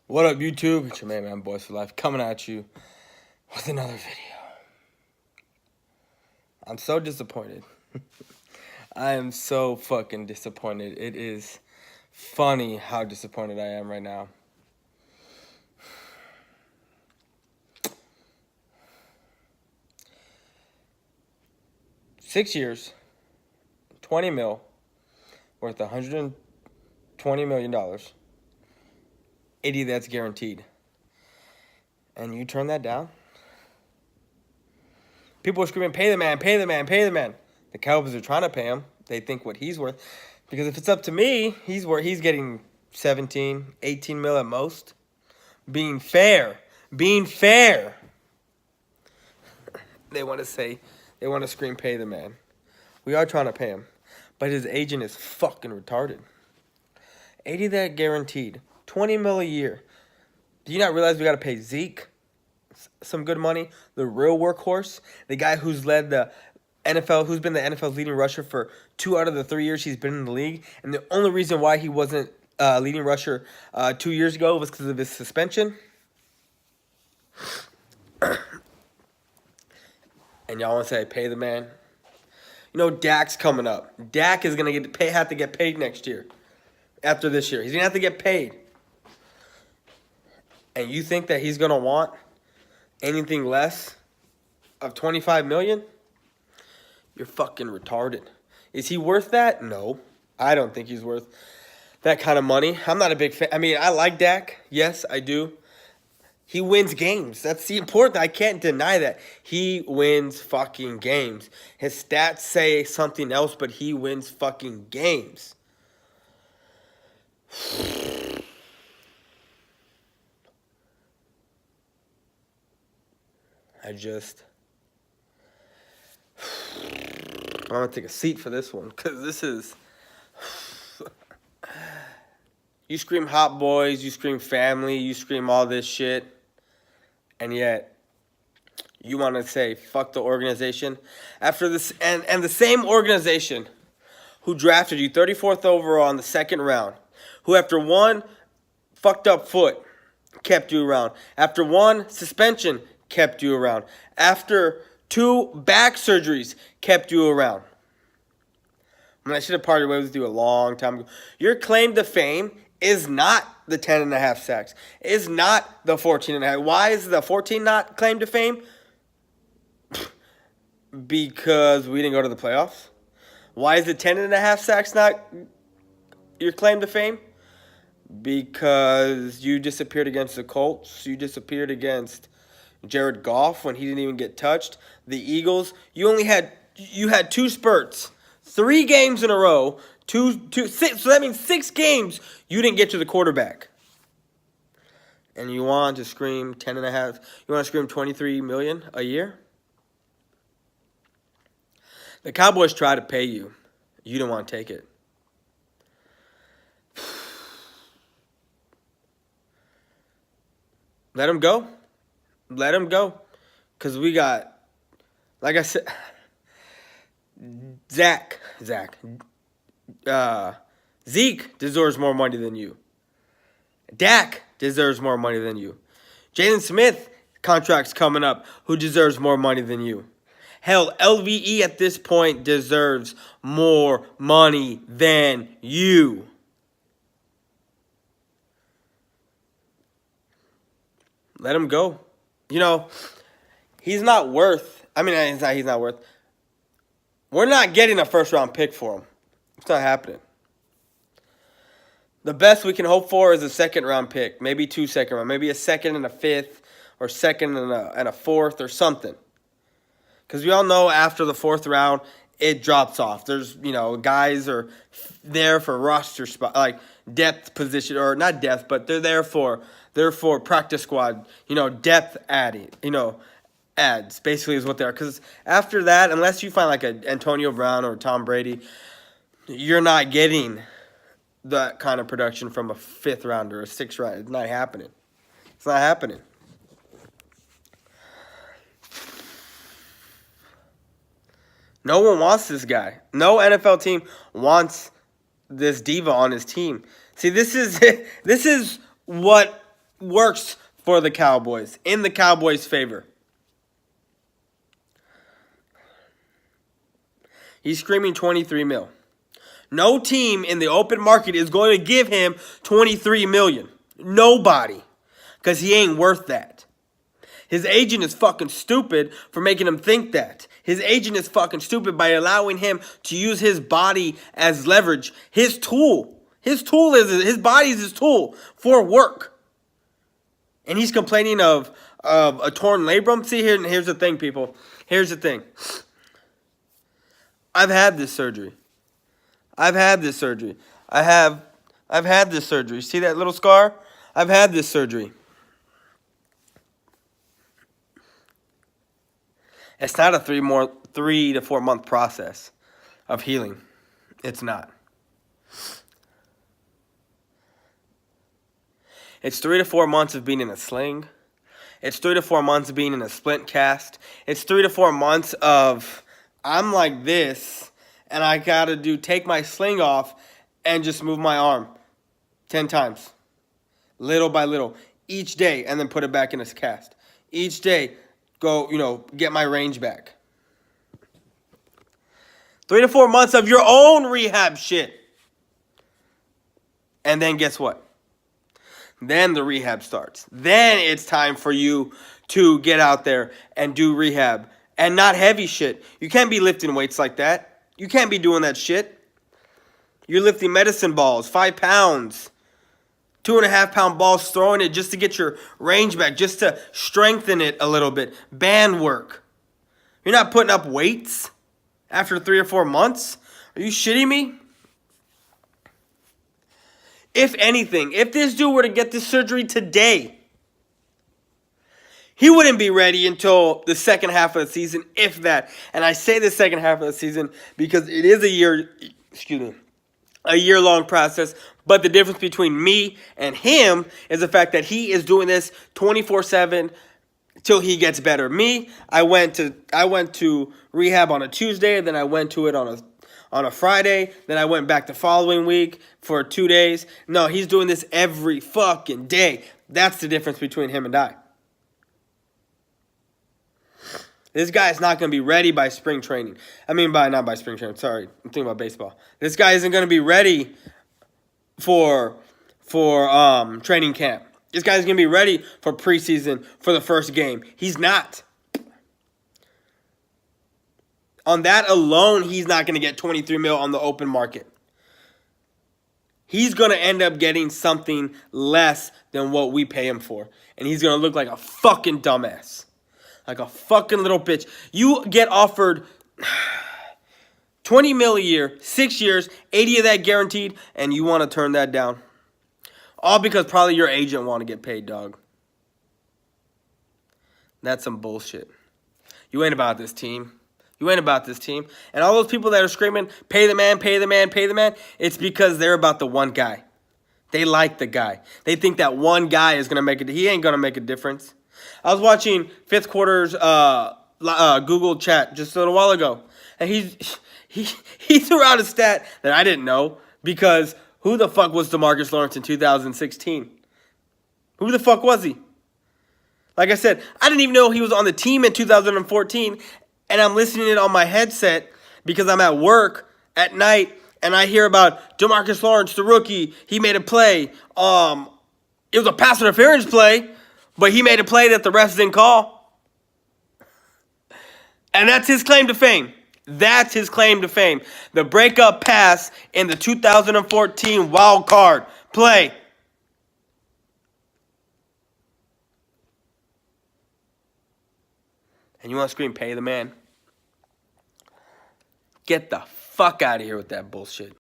What up, YouTube? It's your man, Boys for Life, coming at you with another video. I'm so disappointed. I am so fucking disappointed. It is funny how disappointed I am right now. $6 years, 20 mil, worth $120 million. 80 that's guaranteed. And you turn that down? People are screaming, pay the man, pay the man, pay the man. The Cowboys are trying to pay him. They think what he's worth. Because if it's up to me, he's getting 17, 18 mil at most. Being fair. Being fair. They want to scream, pay the man. We are trying to pay him. But his agent is fucking retarded. 80 that guaranteed. 20 mil a year. Do you not realize we got to pay Zeke some good money? The real workhorse. The guy who's led the NFL, who's been the NFL's leading rusher for 2 out of the 3 years he's been in the league. And the only reason why he wasn't leading rusher 2 years ago was because of his suspension. And y'all want to say, pay the man? You know, Dak's coming up. Dak is going to have to get paid next year. After this year. He's going to have to get paid. And you think that he's going to want anything less of $25 million? You're fucking retarded. Is he worth that? No. I don't think he's worth that kind of money. I'm not a big fan. I mean, I like Dak. Yes, I do. He wins games. That's the important thing. I can't deny that. He wins fucking games. His stats say something else, but he wins fucking games. I'm going to take a seat for this one, because this is... You scream Hot Boys, you scream family, you scream all this shit, and yet you want to say, fuck the organization. After this, and the same organization who drafted you 34th overall in the second round, who after one fucked up foot kept you around, after one suspension kept you around, after 2 back surgeries kept you around. I mean, I should have parted ways with you a long time ago. Your claim to fame is not the 10.5 sacks, is not the 14.5. Why is the 14 not claim to fame? Because we didn't go to the playoffs. Why is the 10.5 sacks not your claim to fame? Because you disappeared against the Colts. You disappeared against Jared Goff when he didn't even get touched. The Eagles, you had 2 spurts, 3 games in a row, 6. So that means 6 games you didn't get to the quarterback. And you want to scream 10.5? You want to scream 23 million a year? The Cowboys try to pay you. You don't want to take it. Let him go. Let him go. Because we got, like I said, Zeke deserves more money than you. Dak deserves more money than you. Jalen Smith contract's coming up, who deserves more money than you. Hell, LVE at this point deserves more money than you. Let him go. You know, he's not worth... I mean, he's not worth... We're not getting a first-round pick for him. It's not happening. The best we can hope for is a second-round pick. Maybe 2 second-round. Maybe a second and a 5th. Or second and a 4th or something. Because we all know after the 4th round, it drops off. There's, guys are there for roster spot, like depth position, or not depth, but they're there for practice squad, depth adding, ads, basically is what they are. Because after that, unless you find like a Antonio Brown or Tom Brady, you're not getting that kind of production from a 5th rounder or a 6th rounder. It's not happening. It's not happening. No one wants this guy. No NFL team wants this diva on his team. See, this is what works for the Cowboys, in the Cowboys' favor. He's screaming 23 mil. No team in the open market is going to give him 23 million. Nobody. Because he ain't worth that. His agent is fucking stupid for making him think that. His agent is fucking stupid by allowing him to use his body as leverage. His tool. His body is his tool for work. And he's complaining of a torn labrum. See, here's the thing, people. Here's the thing. I've had this surgery. I've had this surgery. I've had this surgery. See that little scar? I've had this surgery. It's not a 3 to 4 month process of healing. It's not. It's 3 to 4 months of being in a sling. It's 3 to 4 months of being in a splint cast. It's 3 to 4 months of I'm like this, and I gotta take my sling off and just move my arm 10 times, little by little, each day, and then put it back in a cast. Each day, go, get my range back. 3 to 4 months of your own rehab shit. And then guess what? Then the rehab starts. Then it's time for you to get out there and do rehab. And not heavy shit. You can't be lifting weights like that. You can't be doing that shit. You're lifting medicine balls, 5 pounds. 2.5 pound balls, throwing it just to get your range back, just to strengthen it a little bit. Band work. You're not putting up weights after 3 or 4 months. Are you shitting me? If anything, if this dude were to get this surgery today, he wouldn't be ready until the second half of the season, if that. And I say the second half of the season because it is a year-long process. But the difference between me and him is the fact that he is doing this 24/7 till he gets better. Me, I went to rehab on a Tuesday, then I went to it on a Friday, then I went back the following week for 2 days. No, he's doing this every fucking day. That's the difference between him and I. This guy is not going to be ready by spring training. Not by spring training. Sorry, I'm thinking about baseball. This guy isn't going to be ready for training camp. This guy's going to be ready for preseason for the first game. He's not. On that alone, he's not going to get 23 mil on the open market. He's going to end up getting something less than what we pay him for. And he's going to look like a fucking dumbass. Like a fucking little bitch. You get offered 20 mil a year, 6 years, 80 of that guaranteed, and you want to turn that down. All because probably your agent want to get paid, dog. That's some bullshit. You ain't about this team. You ain't about this team. And all those people that are screaming, pay the man, pay the man, pay the man, it's because they're about the one guy. They like the guy. They think that one guy is going to make it. He ain't going to make a difference. I was watching fifth quarter's Google chat just a little while ago, and he threw out a stat that I didn't know, because who the fuck was DeMarcus Lawrence in 2016? Who the fuck was he? Like I said, I didn't even know he was on the team in 2014, and I'm listening to it on my headset because I'm at work at night, and I hear about DeMarcus Lawrence, the rookie. He made a play. It was a pass interference play, but he made a play that the refs didn't call. And that's his claim to fame. That's his claim to fame. The breakup pass in the 2014 wild card play. And you want to scream, pay the man? Get the fuck out of here with that bullshit.